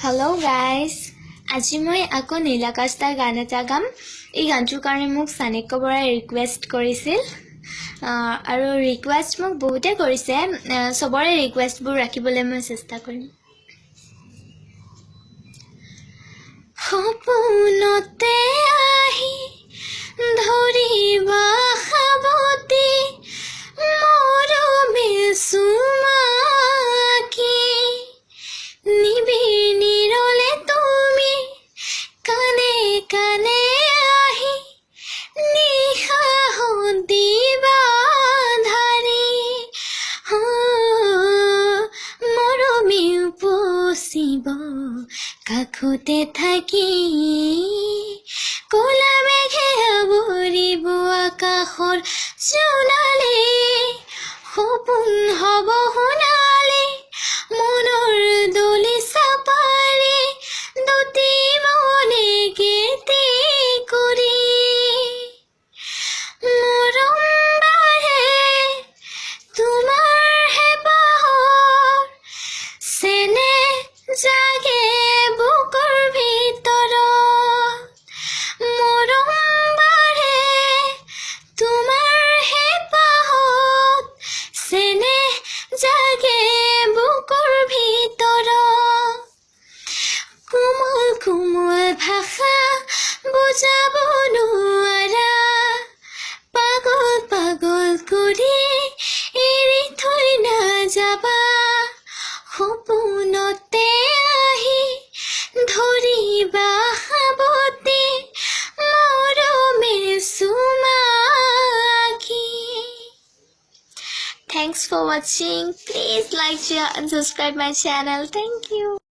Hello guys, আজি মই আকৌ নীলাকাশৰ গান এটা গাম। এই গানটোৰ কাৰণে মোক সানিকা বৰাই ৰিকুৱেষ্ট কৰিছিল আৰু ৰিকুৱেষ্ট মোক বহুতে কৰিছে। সবৰে ৰিকুৱেষ্টবোৰ ৰাখিবলৈ মই চেষ্টা কৰিম। সপোনতে আহি ধৰিবা সাৱতি মৰমে চুমাকি নিবিনিৰলে তুমি কানে কানে আহি নিশাহ দিবা ধাৰি মৰমে উপচিব কাষতে থাকি কলা মেঘে আৱৰিব আকাশৰ জোনালে সপোন হ'ব সোণালী মনৰ দলি চাপাৰি দুটি মনে গীতি কৰি মৰম বাঢ়ে তোমাৰ হেঁপাহৰ চেনে জাগে বুকৰ ভিতৰত মৰম বাঢ়ে তোমাৰ হেঁপাহত চেনে জাগে বুকৰ ভিতৰত কোমল কোমল ভাষা বুজাব নোৱাৰা পাগল পাগল কৰি এৰি থৈ নাযাবা সপোনতে আহি ধৰিবা সাৱতি মৰমে চুমাকি। Thanks for watching. Please like, share and subscribe my channel. Thank you.